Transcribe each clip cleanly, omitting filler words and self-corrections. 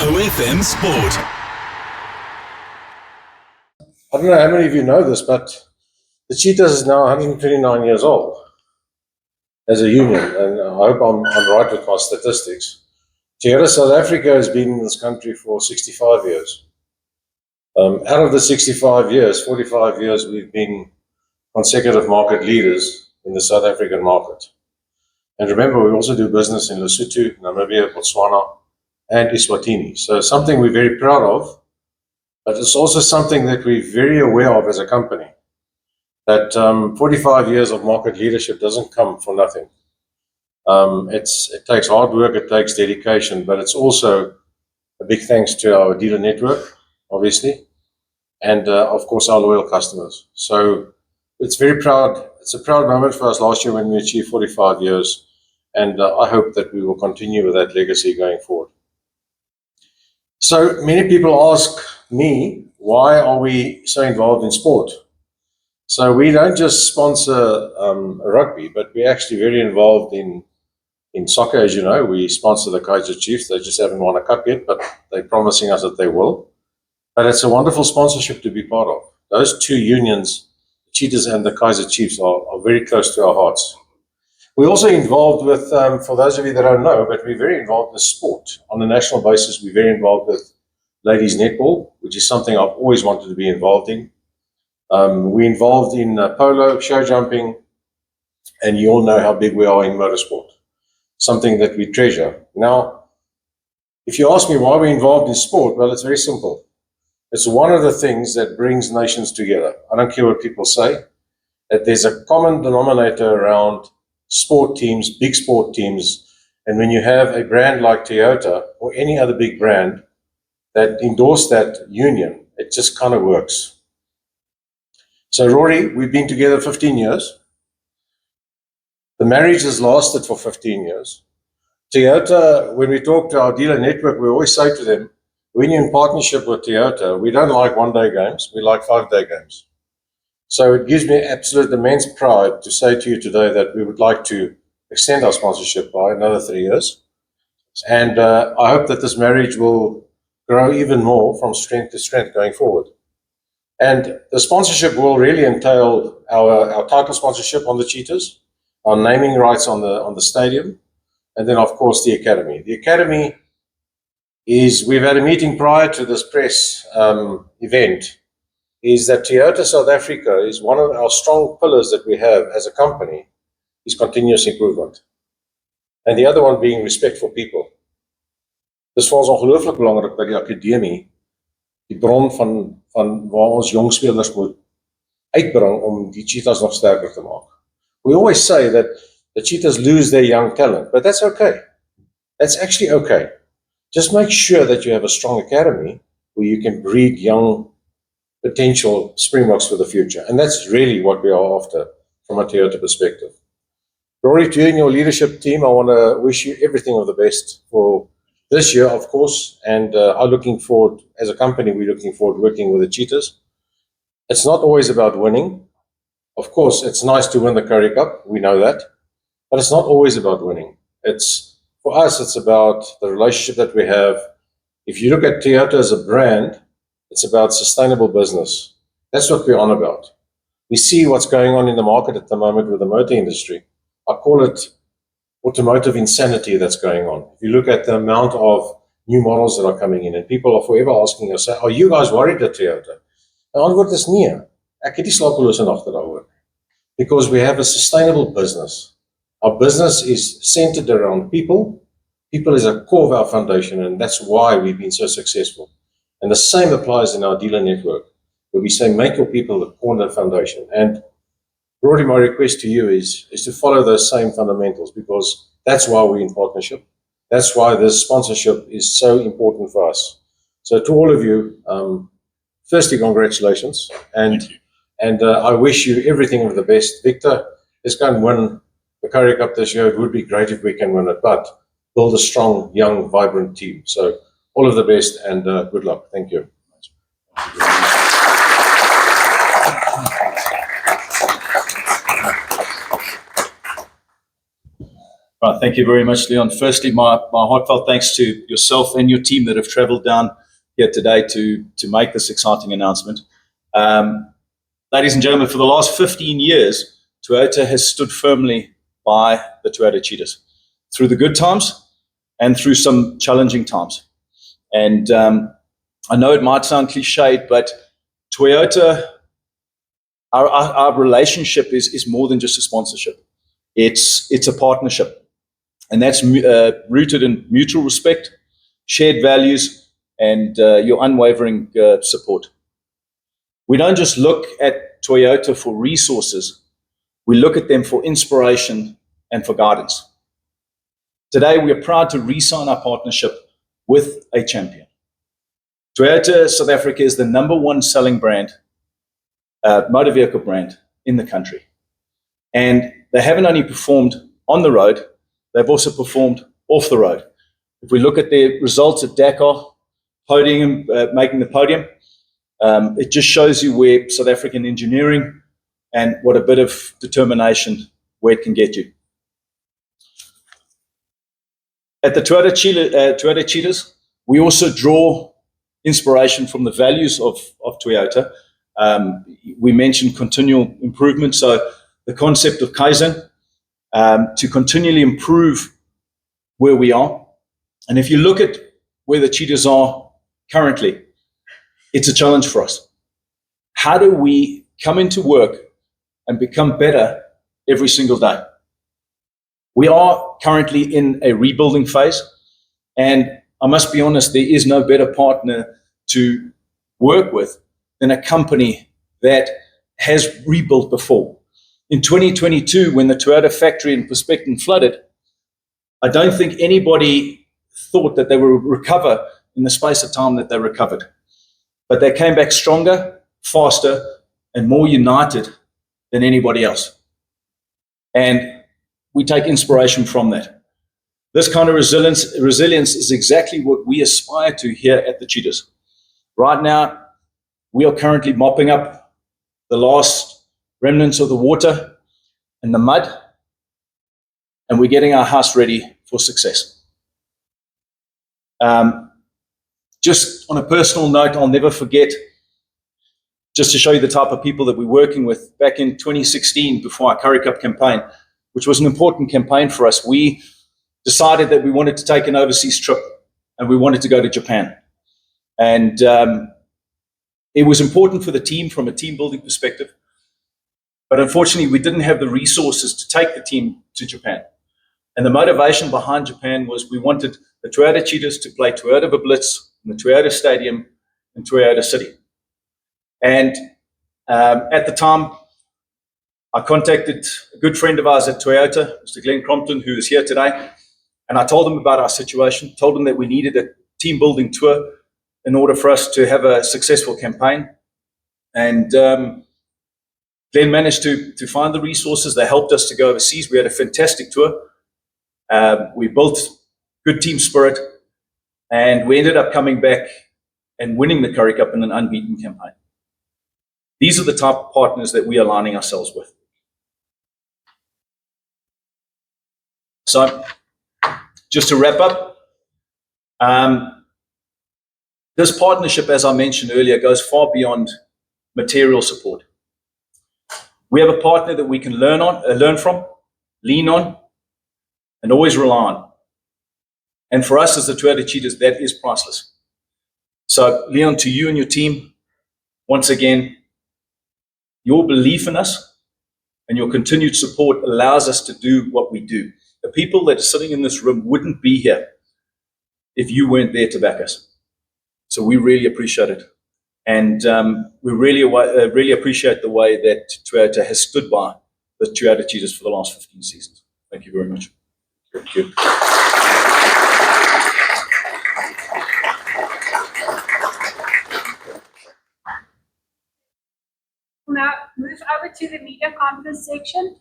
OFM Sport. I don't know how many of you know this, but the Cheetahs is now 129 years old as a union, and I hope I'm right with my statistics. Cheetahs South Africa has been in this country for 65 years. Out of the 65 years, 45 years we've been consecutive market leaders in the South African market. And remember, we also do business in Lesotho, Namibia, Botswana, and Eswatini. So something we're very proud of, but it's also something that we're very aware of as a company, that 45 years of market leadership doesn't come for nothing. It takes hard work, it takes dedication, but it's also a big thanks to our dealer network, obviously, and of course our loyal customers. So it's a proud moment for us last year when we achieved 45 years, and I hope that we will continue with that legacy going forward. So many people ask me, why are we so involved in sport? So we don't just sponsor rugby, but we're actually very involved in soccer. As you know, we sponsor the Kaizer Chiefs. They just haven't won a cup yet, but they're promising us that they will. But it's a wonderful sponsorship to be part of. Those two unions, the Cheetahs and the Kaizer Chiefs, are very close to our hearts. We're also involved with, for those of you that don't know, but we're very involved with sport. On a national basis, we're very involved with ladies netball, which is something I've always wanted to be involved in. We're involved in polo, show jumping, and you all know how big we are in motorsport, something that we treasure. Now, if you ask me why we're involved in sport, well, it's very simple. It's one of the things that brings nations together. I don't care what people say, that there's a common denominator around sport teams, big sport teams, and when you have a brand like Toyota or any other big brand that endorse that union, it just kind of works. So Rory, we've been together 15 years. The marriage has lasted for 15 years. Toyota, when we talk to our dealer network, we always say to them, when you're in partnership with Toyota, we don't like one-day games, we like 5-day games. So it gives me absolute immense pride to say to you today that we would like to extend our sponsorship by another 3 years. And I hope that this marriage will grow even more from strength to strength going forward. And the sponsorship will really entail our title sponsorship on the Cheetahs, our naming rights on the stadium, and then of course the academy. The academy is, we've had a meeting prior to this press event, is that Toyota South Africa is one of our strong pillars that we have as a company is continuous improvement. And the other one being respect for people. Dis vir ons ongelooflik belangrik by die akademie, die bron van waar ons jong spelers moet uitbring om die Cheetahs nog sterker te maak. We always say that the Cheetahs lose their young talent, but that's okay. That's actually okay. Just make sure that you have a strong academy where you can breed young potential Springboks for the future. And that's really what we are after from a Toyota perspective. Rory, to you and your leadership team, I want to wish you everything of the best for this year, of course. And I'm looking forward, as a company, we're looking forward working with the Cheetahs. It's not always about winning. Of course, it's nice to win the Currie Cup. We know that. But it's not always about winning. For us, it's about the relationship that we have. If you look at Toyota as a brand, it's about sustainable business. That's what we're on about. We see what's going on in the market at the moment with the motor industry. I call it automotive insanity that's going on. If you look at the amount of new models that are coming in, and people are forever asking us, are you guys worried at Toyota? The antwoord is nee. Ek het nie slapelose nagte daaroor. Because we have a sustainable business. Our business is centered around people. People is a core of our foundation, and that's why we've been so successful. And the same applies in our dealer network, where we say, make your people the core foundation. And Rory, my request to you is to follow those same fundamentals, because that's why we're in partnership. That's why this sponsorship is so important for us. So to all of you, firstly, congratulations. And I wish you everything of the best. Victor, let's go and win the Currie Cup this year. It would be great if we can win it, but build a strong, young, vibrant team. So all of the best and good luck. Thank you. Right, thank you very much, Leon. Firstly, my heartfelt thanks to yourself and your team that have travelled down here today to make this exciting announcement. Ladies and gentlemen, for the last 15 years, Toyota has stood firmly by the Toyota Cheetahs through the good times and through some challenging times. And I know it might sound cliched, but Toyota, our relationship is more than just a sponsorship. It's a partnership. And that's rooted in mutual respect, shared values, and your unwavering support. We don't just look at Toyota for resources, we look at them for inspiration and for guidance. Today, we are proud to re-sign our partnership with a champion. Toyota South Africa is the #1 selling brand, motor vehicle brand in the country. And they haven't only performed on the road, they've also performed off the road. If we look at their results at Dakar, podium, making the podium, it just shows you where South African engineering and what a bit of determination, where it can get you. At the Toyota Cheetahs, we also draw inspiration from the values of Toyota. We mentioned continual improvement, so the concept of Kaizen, to continually improve where we are. And if you look at where the Cheetahs are currently, it's a challenge for us. How do we come into work and become better every single day? We are currently in a rebuilding phase, and I must be honest, there is no better partner to work with than a company that has rebuilt before. In 2022, when the Toyota factory in Perspective flooded, I don't think anybody thought that they would recover in the space of time that they recovered. But they came back stronger, faster, and more united than anybody else. And we take inspiration from that. This kind of resilience is exactly what we aspire to here at the Cheetahs. Right now, we are currently mopping up the last remnants of the water and the mud, and we're getting our house ready for success. Just on a personal note, I'll never forget, just to show you the type of people that we're working with, back in 2016, before our Currie Cup campaign, which was an important campaign for us, we decided that we wanted to take an overseas trip, and we wanted to go to Japan. And it was important for the team from a team building perspective. But unfortunately, we didn't have the resources to take the team to Japan. And the motivation behind Japan was we wanted the Toyota Cheetahs to play Toyota Blitz in the Toyota Stadium in Toyota City. And at the time, I contacted a good friend of ours at Toyota, Mr. Glenn Crompton, who is here today. And I told him about our situation, told him that we needed a team building tour in order for us to have a successful campaign. And Glenn managed to find the resources. They helped us to go overseas. We had a fantastic tour. We built good team spirit, and we ended up coming back and winning the Currie Cup in an unbeaten campaign. These are the type of partners that we are aligning ourselves with. So, just to wrap up, this partnership, as I mentioned earlier, goes far beyond material support. We have a partner that we can learn from, lean on, and always rely on. And for us as the Toyota Cheetahs, that is priceless. So, Leon, to you and your team, once again, your belief in us and your continued support allows us to do what we do. The people that are sitting in this room wouldn't be here if you weren't there to back us. So we really appreciate it. And we really appreciate the way that Toyota has stood by the Toyota Cheetahs for the last 15 seasons. Thank you very much. Thank you. We'll now move over to the media conference section.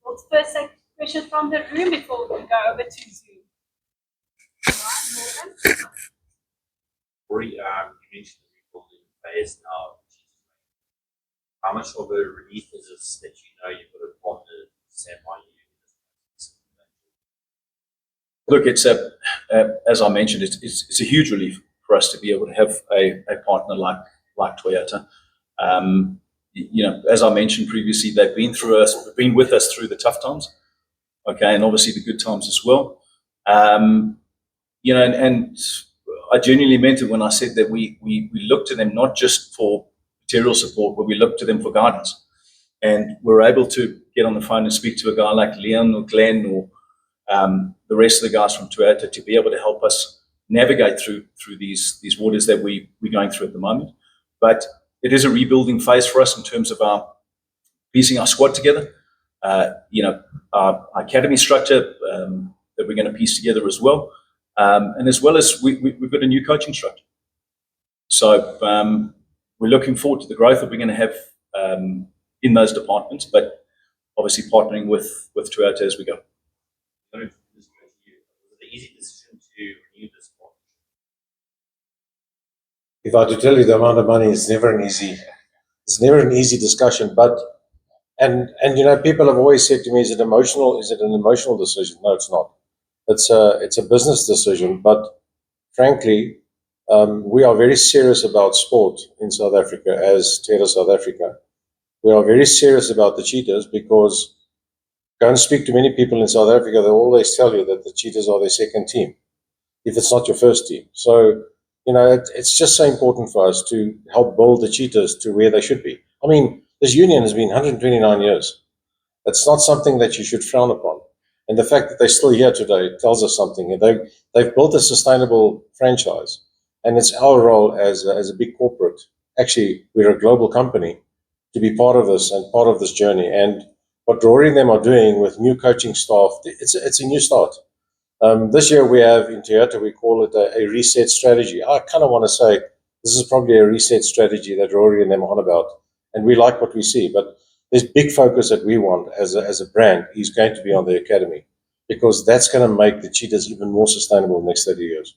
We'll first take questions from the room before we go over to Zoom. Rory, you mentioned the rebuilding phase now. How much of a relief is this that you know you've got a partner to stand by you in this process? Look, it's as I mentioned, it's a huge relief for us to be able to have a partner like Toyota. As I mentioned previously, they've been with us through the tough times, okay, and obviously the good times as well. And I genuinely meant it when I said that we look to them not just for material support, but we look to them for guidance. And we're able to get on the phone and speak to a guy like Leon or Glenn or the rest of the guys from Toyota to be able to help us navigate through these waters that we're going through at the moment. But it is a rebuilding phase for us in terms of our piecing our squad together. Our academy structure that we're going to piece together as well. And as well as we've got a new coaching structure. So we're looking forward to the growth that we're going to have in those departments, but obviously partnering with Toyota as we go. Was it an easy decision to renew this partnership? If I had to tell you the amount of money, it's never an easy discussion. But and people have always said to me, is it emotional? Is it an emotional decision? No, it's not. It's a business decision. But frankly, we are very serious about sport in South Africa as Terra South Africa. We are very serious about the Cheetahs because go and speak to many people in South Africa, they'll always tell you that the Cheetahs are their second team, if it's not your first team. So, it's just so important for us to help build the Cheetahs to where they should be. I mean, this union has been 129 years. It's not something that you should frown upon. And the fact that they're still here today tells us something. They've built a sustainable franchise. And it's our role as a big corporate. Actually, we're a global company to be part of this and part of this journey. And what Rory and them are doing with new coaching staff, it's a new start. This year we have in Toyota, we call it a reset strategy. I kind of want to say this is probably a reset strategy that Rory and them are on about. And we like what we see. But there's big focus that we want as a brand is going to be on the academy because that's going to make the Cheetahs even more sustainable in the next 30 years.